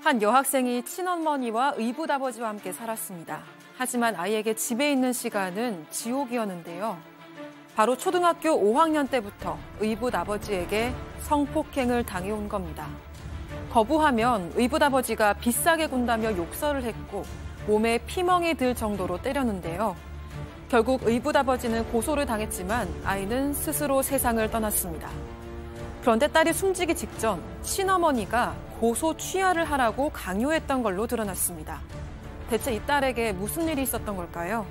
한 여학생이 친어머니와 의붓아버지와 함께 살았습니다. 하지만 아이에게 집에 있는 시간은 지옥이었는데요. 바로 초등학교 5학년 때부터 의붓아버지에게 성폭행을 당해온 겁니다. 거부하면 의붓아버지가 비싸게 군다며 욕설을 했고 몸에 피멍이 들 정도로 때렸는데요. 결국 의붓아버지는 고소를 당했지만 아이는 스스로 세상을 떠났습니다. 그런데 딸이 숨지기 직전 친어머니가 고소 취하를 하라고 강요했던 걸로 드러났습니다. 대체 이 딸에게 무슨 일이 있었던 걸까요?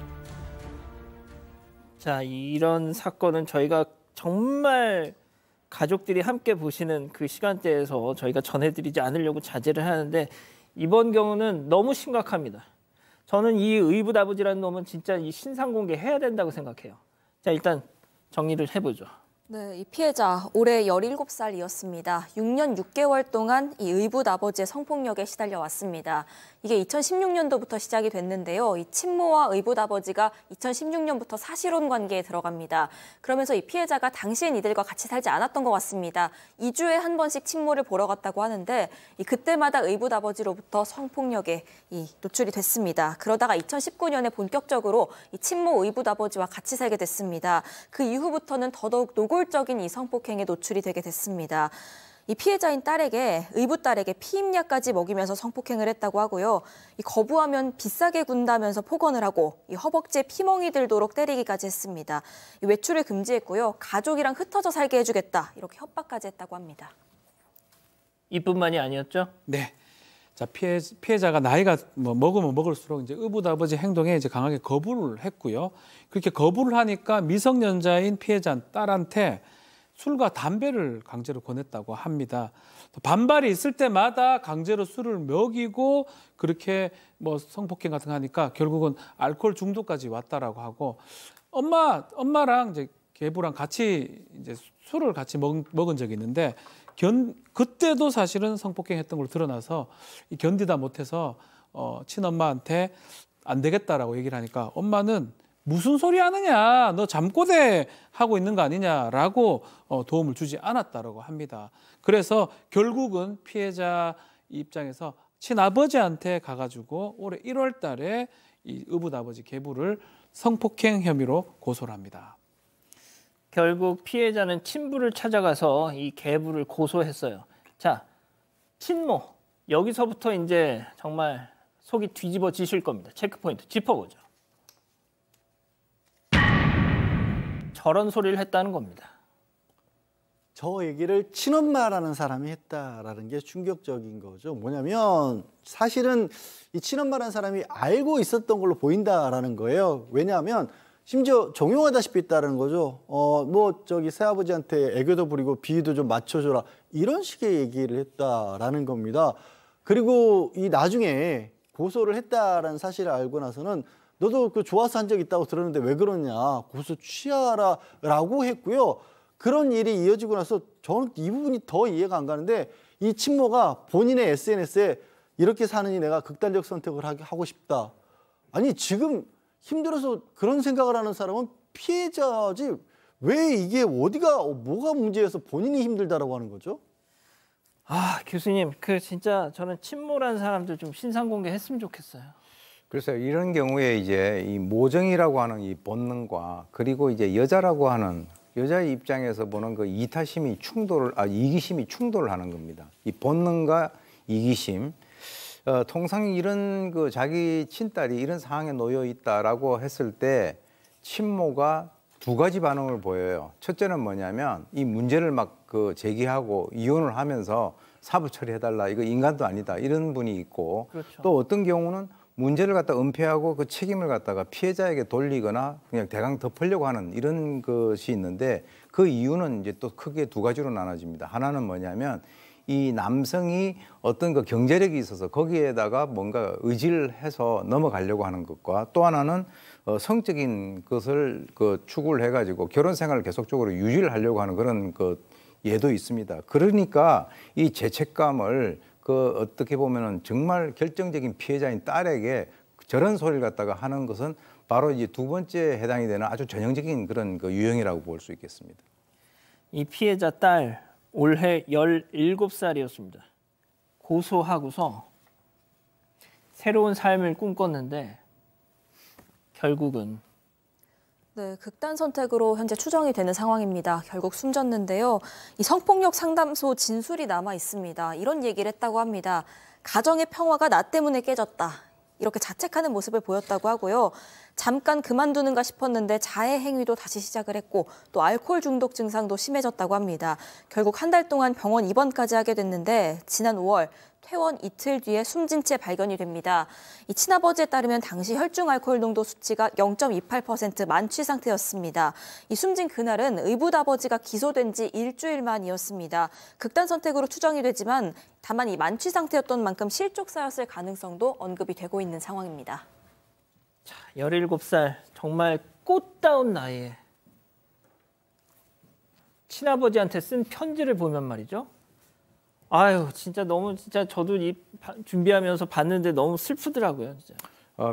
자, 이런 사건은 저희가 정말 가족들이 함께 보시는 그 시간대에서 저희가 전해드리지 않으려고 자제를 하는데 이번 경우는 너무 심각합니다. 저는 이 의붓아버지라는 놈은 진짜 이 신상공개 해야 된다고 생각해요. 자, 일단 정리를 해보죠. 네, 이 피해자 올해 17살이었습니다. 6년 6개월 동안 이 의붓아버지의 성폭력에 시달려왔습니다. 이게 2016년도부터 시작이 됐는데요. 이 친모와 의붓아버지가 2016년부터 사실혼 관계에 들어갑니다. 그러면서 이 피해자가 당시엔 이들과 같이 살지 않았던 것 같습니다. 2주에 한 번씩 친모를 보러 갔다고 하는데 그때마다 의붓아버지로부터 성폭력에 노출이 됐습니다. 그러다가 2019년에 본격적으로 이 친모 의붓아버지와 같이 살게 됐습니다. 그 이후부터는 더더욱 노골적인 이 성폭행에 노출이 되게 됐습니다. 이 피해자인 딸에게 의붓딸에게 피임약까지 먹이면서 성폭행을 했다고 하고요. 이 거부하면 비싸게 군다면서 폭언을 하고 이 허벅지에 피멍이 들도록 때리기까지 했습니다. 이 외출을 금지했고요. 가족이랑 흩어져 살게 해주겠다 이렇게 협박까지 했다고 합니다. 이뿐만이 아니었죠? 네. 자, 피해자가 나이가 먹으면 먹을수록 이제 의붓아버지 행동에 이제 강하게 거부를 했고요. 그렇게 거부를 하니까 미성년자인 피해자 딸한테 술과 담배를 강제로 권했다고 합니다. 반발이 있을 때마다 강제로 술을 먹이고 그렇게 성폭행 같은 거 하니까 결국은 알코올 중독까지 왔다라고 하고 엄마랑 이제 계부랑 같이 이제 술을 같이 먹은 적이 있는데 그때도 사실은 성폭행했던 걸로 드러나서 견디다 못해서 친엄마한테 안 되겠다라고 얘기를 하니까 엄마는 무슨 소리 하느냐, 너 잠꼬대 하고 있는 거 아니냐라고 도움을 주지 않았다라고 합니다. 그래서 결국은 피해자 입장에서 친아버지한테 가가지고 올해 1월 달에 이 의붓아버지 계부를 성폭행 혐의로 고소를 합니다. 결국 피해자는 친부를 찾아가서 이 계부를 고소했어요. 자, 친모. 여기서부터 이제 정말 속이 뒤집어지실 겁니다. 체크포인트 짚어보죠. 저런 소리를 했다는 겁니다. 저 얘기를 친엄마라는 사람이 했다라는 게 충격적인 거죠. 뭐냐면 사실은 이 친엄마라는 사람이 알고 있었던 걸로 보인다라는 거예요. 왜냐하면 심지어 종용하다시피 했다는 거죠. 새아버지한테 애교도 부리고 비위도 좀 맞춰줘라 이런 식의 얘기를 했다라는 겁니다. 그리고 이 나중에 고소를 했다라는 사실을 알고 나서는 너도 그 좋아서 한 적 있다고 들었는데 왜 그러냐 고소 취하라라고 했고요. 그런 일이 이어지고 나서 저는 이 부분이 더 이해가 안 가는데 이 친모가 본인의 SNS에 이렇게 사느니 내가 극단적 선택을 하고 싶다. 아니 지금 힘들어서 그런 생각을 하는 사람은 피해자지 왜 이게 뭐가 문제여서 본인이 힘들다라고 하는 거죠? 아, 교수님, 진짜 저는 친모라는 사람들 좀 신상공개 했으면 좋겠어요. 그래서 이런 경우에 이제 이 모정이라고 하는 이 본능과 그리고 이제 여자라고 하는 여자의 입장에서 보는 그 이기심이 충돌을 하는 겁니다. 이 본능과 이기심. 통상 이런 자기 친딸이 이런 상황에 놓여 있다라고 했을 때 친모가 두 가지 반응을 보여요. 첫째는 뭐냐면 이 문제를 제기하고 이혼을 하면서 사부 처리해달라. 이거 인간도 아니다. 이런 분이 있고 그렇죠. 또 어떤 경우는 문제를 은폐하고 그 책임을 피해자에게 돌리거나 그냥 대강 덮으려고 하는 이런 것이 있는데 그 이유는 이제 또 크게 두 가지로 나눠집니다. 하나는 뭐냐면 이 남성이 어떤 경제력이 있어서 거기에다가 뭔가 의지를 해서 넘어가려고 하는 것과 또 하나는 성적인 것을 추구를 해가지고 결혼 생활을 계속적으로 유지를 하려고 하는 그런 예도 있습니다. 그러니까 이 죄책감을 어떻게 보면은 정말 결정적인 피해자인 딸에게 저런 소리를 하는 것은 바로 이제 두 번째 해당이 되는 아주 전형적인 그런 유형이라고 볼 수 있겠습니다. 이 피해자 딸 올해 17살이었습니다. 고소하고서 새로운 삶을 꿈꿨는데 결국은 네, 극단 선택으로 현재 추정이 되는 상황입니다. 결국 숨졌는데요. 이 성폭력 상담소 진술이 남아 있습니다. 이런 얘기를 했다고 합니다. 가정의 평화가 나 때문에 깨졌다. 이렇게 자책하는 모습을 보였다고 하고요. 잠깐 그만두는가 싶었는데 자해 행위도 다시 시작을 했고 또 알코올 중독 증상도 심해졌다고 합니다. 결국 한 달 동안 병원 입원까지 하게 됐는데 지난 5월 퇴원 이틀 뒤에 숨진 채 발견이 됩니다. 이 친아버지에 따르면 당시 혈중 알코올 농도 수치가 0.28% 만취 상태였습니다. 이 숨진 그날은 의붓아버지가 기소된 지 일주일 만이었습니다. 극단 선택으로 추정이 되지만 다만 이 만취 상태였던 만큼 실족사였을 가능성도 언급이 되고 있는 상황입니다. 자, 17살 정말 꽃다운 나이에 친아버지한테 쓴 편지를 보면 말이죠. 아유, 진짜 너무 진짜 저도 준비하면서 봤는데 너무 슬프더라고요, 진짜.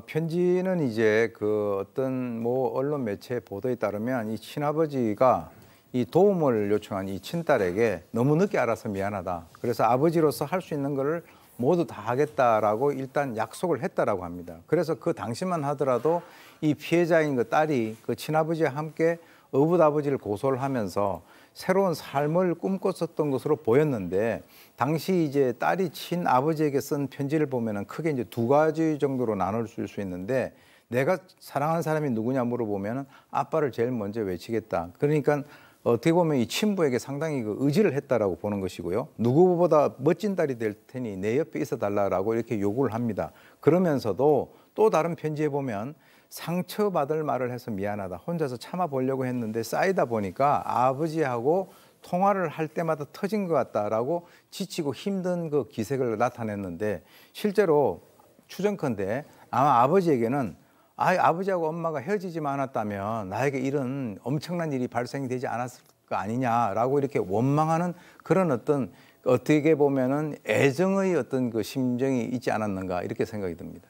편지는 이제 그 어떤 뭐 언론 매체 보도에 따르면 이 친아버지가 이 도움을 요청한 이 친딸에게 너무 늦게 알아서 미안하다. 그래서 아버지로서 할 수 있는 거를 모두 다 하겠다라고 일단 약속을 했다라고 합니다. 그래서 그 당시만 하더라도 이 피해자인 그 딸이 그 친아버지와 함께 의붓아버지를 고소를 하면서 새로운 삶을 꿈꿨었던 것으로 보였는데 당시 이제 딸이 친아버지에게 쓴 편지를 보면은 크게 이제 두 가지 정도로 나눌 수 있는데 내가 사랑하는 사람이 누구냐 물어보면은 아빠를 제일 먼저 외치겠다. 그러니까 어떻게 보면 이 친부에게 상당히 그 의지를 했다라고 보는 것이고요. 누구보다 멋진 딸이 될 테니 내 옆에 있어 달라라고 이렇게 요구를 합니다. 그러면서도 또 다른 편지에 보면 상처받을 말을 해서 미안하다. 혼자서 참아보려고 했는데 쌓이다 보니까 아버지하고 통화를 할 때마다 터진 것 같다라고 지치고 힘든 그 기색을 나타냈는데 실제로 추정컨대 아마 아버지에게는 아버지하고 엄마가 헤어지지만 않았다면 나에게 이런 엄청난 일이 발생되지 않았을 거 아니냐라고 이렇게 원망하는 그런 어떤 어떻게 보면은 애정의 어떤 그 심정이 있지 않았는가 이렇게 생각이 듭니다.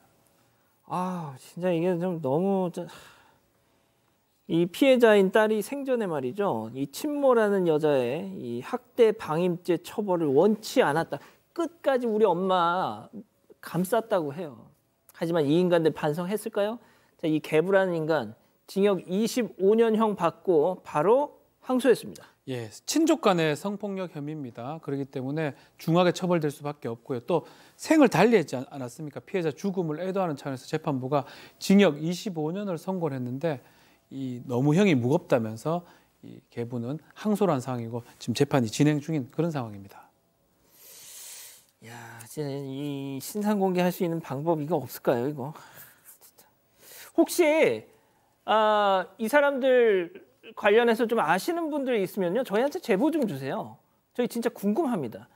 아, 진짜 이게 좀 너무 이 피해자인 딸이 생전에 말이죠. 이 친모라는 여자의 이 학대 방임죄 처벌을 원치 않았다. 끝까지 우리 엄마 감쌌다고 해요. 하지만 이 인간들 반성했을까요? 자, 이 개부라는 인간 징역 25년형 받고 바로 항소했습니다. 예, 친족 간의 성폭력 혐의입니다. 그렇기 때문에 중하게 처벌될 수밖에 없고요. 또 생을 달리했지 않았습니까? 피해자 죽음을 애도하는 차원에서 재판부가 징역 25년을 선고를 했는데 이 너무 형이 무겁다면서 이 개부는 항소를 한 상황이고 지금 재판이 진행 중인 그런 상황입니다. 야, 진짜 이 신상 공개할 수 있는 방법 이거 없을까요, 이거? 진짜. 혹시 이 사람들 관련해서 좀 아시는 분들이 있으면요, 저희한테 제보 좀 주세요. 저희 진짜 궁금합니다.